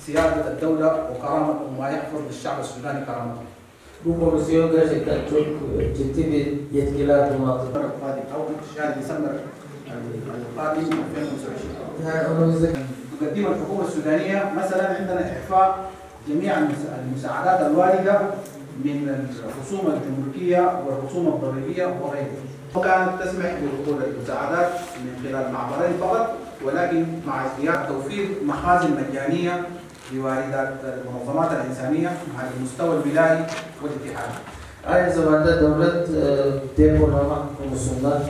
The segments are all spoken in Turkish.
سيادة الدولة وكرامة وما يحفظ للشعب السوداني كرامته. Bu komisyon gerçekten çok ciddi bir yetkiler bulunmaktadır. أو شهر ديسمبر القادم 2025. تقدم الحكومة السودانية مثلا عندنا إعفاء جميع المساعدات الواردة من الرسوم الجمركية والرسوم الضريبية وغيرها. وكانت تسمح بدخول المساعدات من خلال معبرين فقط، ولكن مع زيادة توفير مخازن مجانية لواردات المنظمات الإنسانية على المستوى الولايي والاتحادي. Aynı zamanda devlet depolama konusunda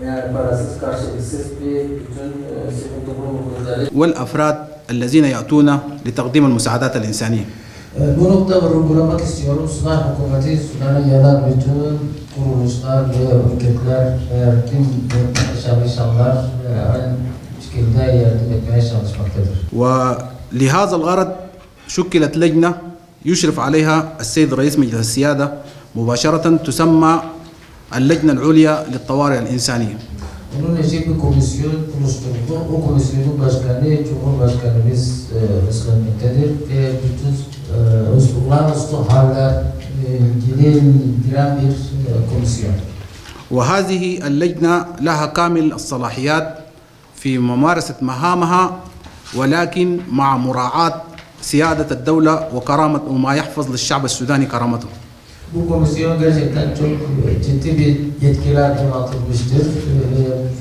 yani parasız karşılıksız bir bütün sivil toplum kuruluşları والأفراد الذين يأتون لتقديم المساعدات الإنسانية. Bu noktada vurgulamak istiyorum. Sudan hükümeti, Sudan'a gelen bütün kuruluşlar ve ülkeler ve tüm çalışanlar aynı şekilde yardım etmeye çalışmaktadır. ولهذا الغرض شكلت لجنة يشرف عليها السيد رئيس مجلس السيادة مباشرة تسمى اللجنة العليا للطوارئ الإنسانية. Bunun için bir komisyon oluşturuldu. O komisyonun başkanı Cumhurbaşkanımız üstlenmektedir ve bütün olağanüstü haller ilgilendiren bir komisyon. وهذه اللجنة لها كامل الصلاحيات في ممارسة مهامها ولكن مع مراعاة سيادة الدولة وكرامة وما يحفظ للشعب السوداني كرامته. Bu komisyon gerçekten çok ciddi bir yetkiler donatılmıştır.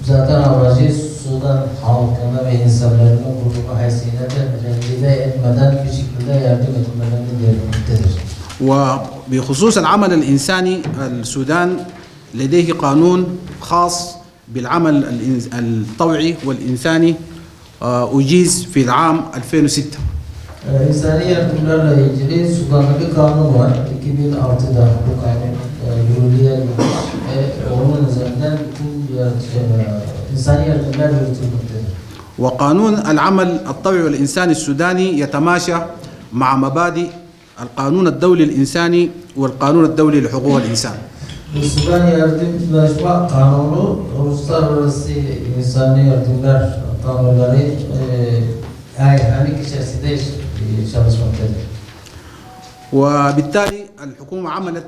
Zaten amacı Sudan halkına ve insanlarına kurulma haysiyetine rencide etmeden bir şekilde yardım etmelerini gerekmektedir. وبخصوص العمل الإنساني السودان لديه قانون خاص بالعمل الطوعي والإنساني أجيز في العام 2006. İnsani yardımlarla ilgili Sudan'da bir kanun var. 2006'da bu kanun yürürlüğe girmiş ve onun üzerinden bütün insani yardımlar yürütülmektedir. وقانون العمل الطوعي والإنساني السوداني يتماشى مع مبادئ القانون الدولي الإنساني والقانون الدولي لحقوق الإنسان. Sudan Yardımlaşma Kanunu uluslararası insani yardımlar kanunları aynı içerisinde çalışmaktadır. وبالتالي الحكومة عملت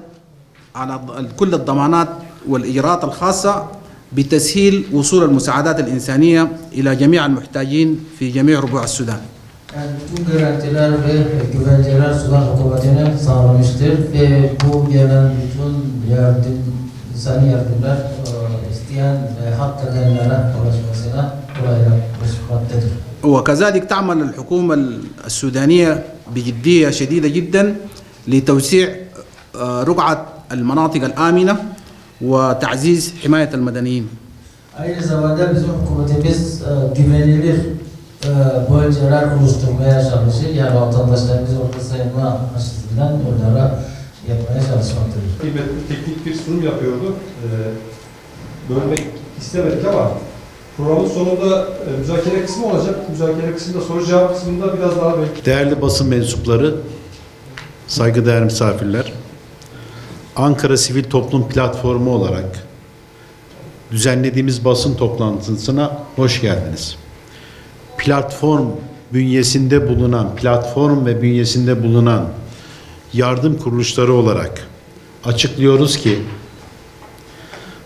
على كل الضمانات والإجراءات الخاصة بتسهيل وصول المساعدات الإنسانية إلى جميع المحتاجين في جميع ربوع السودان. Yani bütün garantiler ve güvenceler Sudan hükümetine sağlamıştır ve bu gelen bütün insani yardımlar isteyen ve hak edenlere ulaşmasına kolaylaşmaktadır. وكذلك تعمل الحكومة السودانية بجدية شديدة جدا لتوسيع رقعة المناطق الآمنة وتعزيز حماية المدنيين. Aynı zamanda bizim hükümetimiz güvenilir bölgeler oluşturmaya çalışır. Yani vatandaşlarımızı orada sayılma açısından onlara yapmaya çalışmaktadır. Teknik bir sunum yapıyordu. Bölmek istemedik ama programın sonunda müzakere kısmı olacak. Müzakere kısmında soru cevap kısmında biraz daha belki. Değerli basın mensupları, saygıdeğer misafirler, Ankara Sivil Toplum Platformu olarak düzenlediğimiz basın toplantısına hoş geldiniz. Platform ve bünyesinde bulunan yardım kuruluşları olarak açıklıyoruz ki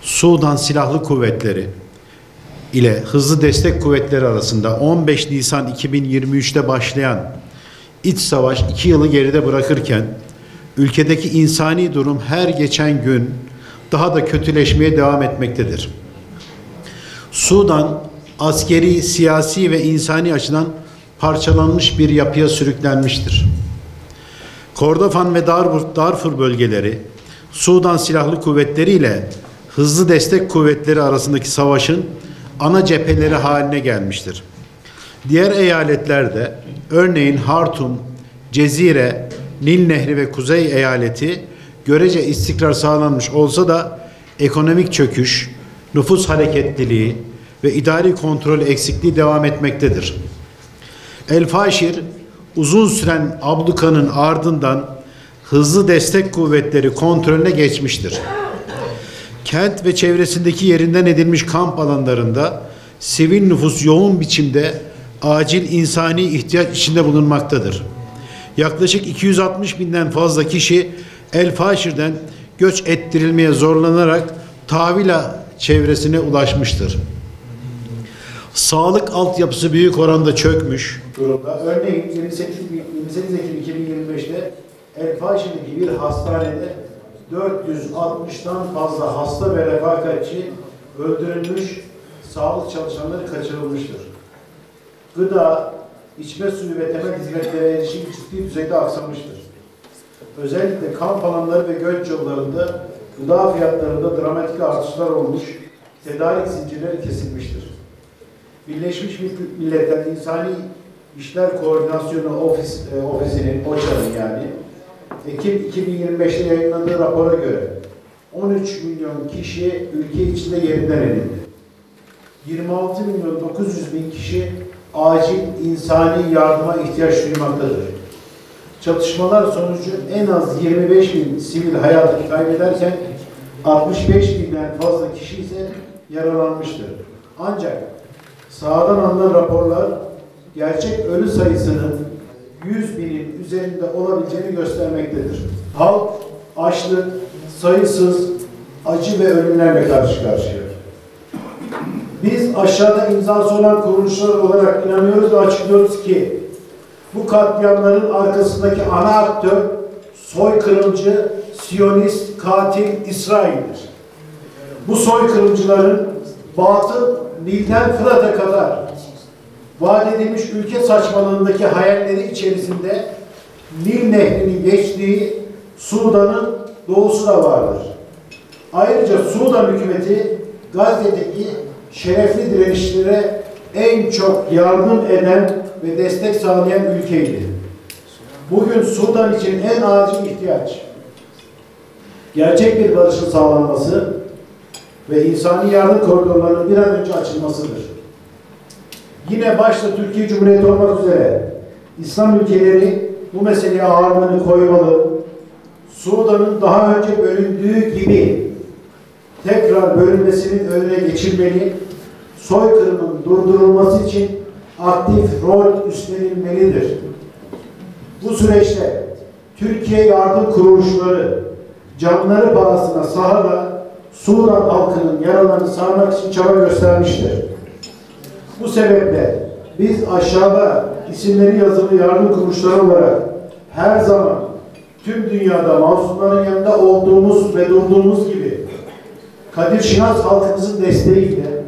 Sudan Silahlı Kuvvetleri ile Hızlı Destek Kuvvetleri arasında 15 Nisan 2023'te başlayan iç savaş 2 yılı geride bırakırken ülkedeki insani durum her geçen gün daha da kötüleşmeye devam etmektedir. Sudan askeri, siyasi ve insani açıdan parçalanmış bir yapıya sürüklenmiştir. Kordofan ve Darfur bölgeleri Sudan Silahlı Kuvvetleri ile Hızlı Destek Kuvvetleri arasındaki savaşın ana cepheleri haline gelmiştir. Diğer eyaletlerde örneğin Hartum, Cezire, Nil Nehri ve Kuzey Eyaleti görece istikrar sağlanmış olsa da ekonomik çöküş, nüfus hareketliliği ve idari kontrol eksikliği devam etmektedir. El Faşir uzun süren ablukanın ardından Hızlı Destek Kuvvetleri kontrolüne geçmiştir. Kent ve çevresindeki yerinden edilmiş kamp alanlarında sivil nüfus yoğun biçimde acil insani ihtiyaç içinde bulunmaktadır. Yaklaşık 260 binden fazla kişi El Faşir'den göç ettirilmeye zorlanarak Tavila çevresine ulaşmıştır. Sağlık altyapısı büyük oranda çökmüş durumda. Örneğin 28 Ekim 2025'te El Faşir'deki bir hastanede 460'tan fazla hasta ve refakatçi öldürülmüş, sağlık çalışanları kaçırılmıştır. Gıda, içme suyu ve temel hizmetlere erişim ciddi düzeyde aksamıştır. Özellikle kamp alanları ve göç yollarında gıda fiyatlarında dramatik artışlar olmuş, tedarik zincirleri kesilmiştir. Birleşmiş Milletler İnsani İşler Koordinasyonu Ofisi'nin, OÇA'nın yani, Ekim 2025'te yayınladığı rapora göre 13 milyon kişi ülke içinde yerinden edildi. 26 milyon 900 bin kişi acil insani yardıma ihtiyaç duymaktadır. Çatışmalar sonucu en az 25 bin sivil hayatını kaybederken 65 binden fazla kişi ise yaralanmıştır. Ancak sahadan alınan raporlar gerçek ölü sayısının 100 binin üzerinde olabileceğini göstermektedir. Halk açlık, sayısız acı ve ölümlerle karşı karşıya. Biz aşağıda imzası olan kuruluşlar olarak inanıyoruz ve açıklıyoruz ki bu katliamların arkasındaki ana aktör soykırımcı, Siyonist, katil İsrail'dir. Bu soykırımcıların batıl Nil'den Fırat'a kadar vaat edilmiş ülke saçmalığındaki hayalleri içerisinde Nil Nehri'nin geçtiği Sudan'ın doğusu da vardır. Ayrıca Sudan hükümeti Gazze'deki şerefli direnişlere en çok yardım eden ve destek sağlayan ülkeydi. Bugün Sudan için en acil ihtiyaç gerçek bir barışın sağlanması ve insani yardım koridorlarının bir an önce açılmasıdır. Yine başta Türkiye Cumhuriyeti olmak üzere İslam ülkeleri bu meseleye ağırlığını koymalı. Sudan'ın daha önce bölündüğü gibi tekrar bölünmesinin önüne geçilmeli. Soykırımın durdurulması için aktif rol üstlenilmelidir. Bu süreçte Türkiye yardım kuruluşları canları pahasına sahada Sudan halkının yaralarını sarmak için çaba göstermiştir. Bu sebeple biz aşağıda isimleri yazılı yardım kuruluşları olarak her zaman tüm dünyada mazlumların yanında olduğumuz ve durduğumuz gibi Kadir Şinas halkımızın desteğiyle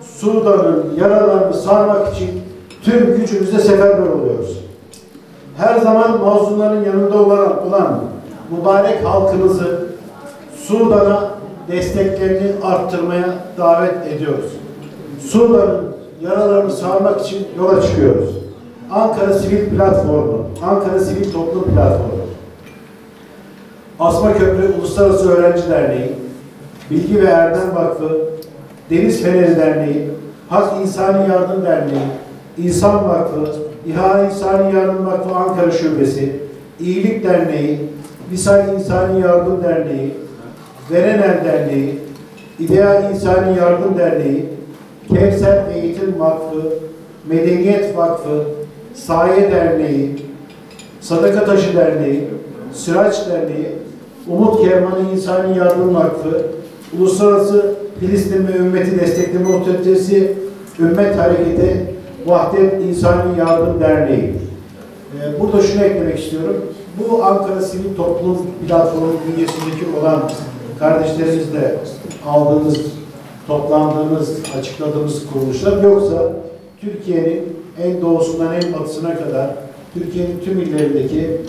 Sudan'ın yaralarını sarmak için tüm gücümüzle seferber oluyoruz. Her zaman mazlumların yanında olan mübarek halkımızı Sudan'a desteklerini arttırmaya davet ediyoruz. Sudan'ın yaralarını sarmak için yola çıkıyoruz. Ankara Sivil Platformu, Ankara Sivil Toplum Platformu, Asma Köprü Uluslararası Öğrenci Derneği, Bilgi ve Erdem Vakfı, Deniz Feneri Derneği, Hak İnsani Yardım Derneği, İnsan Vakfı, İHA İnsani Yardım Vakfı Ankara Şubesi, İyilik Derneği, Visal İnsani Yardım Derneği, Verenel Derneği, İdeal İnsani Yardım Derneği, Kevser Eğitim Vakfı, Medeniyet Vakfı, Saye Derneği, Sadaka Taşı Derneği, Sıraç Derneği, Umut Kervanı İnsani Yardım Vakfı, Uluslararası Filistin ve Ümmeti Destekleme Otoritesi, Ümmet Hareketi, Vahdet İnsani Yardım Derneği. Burada şunu eklemek istiyorum. Bu Ankara Sivil Toplum Platformu bünyesindeki olan kardeşlerimizle aldığımız, toplandığımız, açıkladığımız kuruluşlar, yoksa Türkiye'nin en doğusundan en batısına kadar Türkiye'nin tüm illerindeki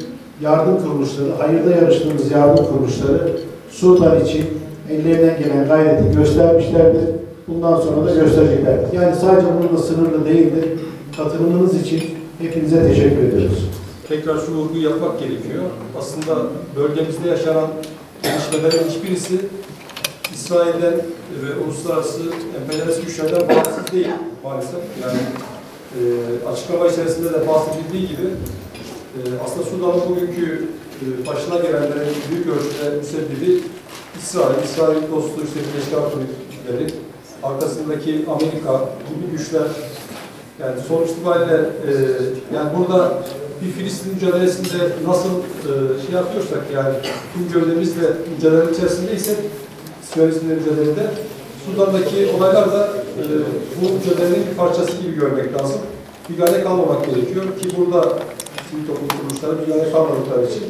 yardım kuruluşları, hayırda yarıştığımız yardım kuruluşları Sudan için ellerinden gelen gayreti göstermişlerdir. Bundan sonra da göstereceklerdir. Yani sadece bununla sınırlı değildir. Katılımınız için hepinize teşekkür ediyoruz. Tekrar şu vurguyu yapmak gerekiyor. Aslında bölgemizde yaşanan gelişmelerin hiçbirisi İsrail'den ve uluslararası emperyalist güçlerden bağımsız değil maalesef. Yani açıklama içerisinde de bahsedildiği gibi aslında Sudan'ın bugünkü başına gelenlerin büyük ölçüde müsebbibi İsrail dostu işte Birleşik Arap Emirlikleri, arkasındaki Amerika gibi güçler Yani sonuç itibariyle yani burada bir Filistin mücadelesinde nasıl şey yapıyorsak yani tüm gövdemizle mücadele içerisindeysek Siyonizmle mücadelede Sudan'daki olaylar da bu mücadelenin bir parçası gibi görmek lazım. Bir gale kalmamak gerekiyor ki burada sivil toplum kuruluşları bir gale kalmadıkları için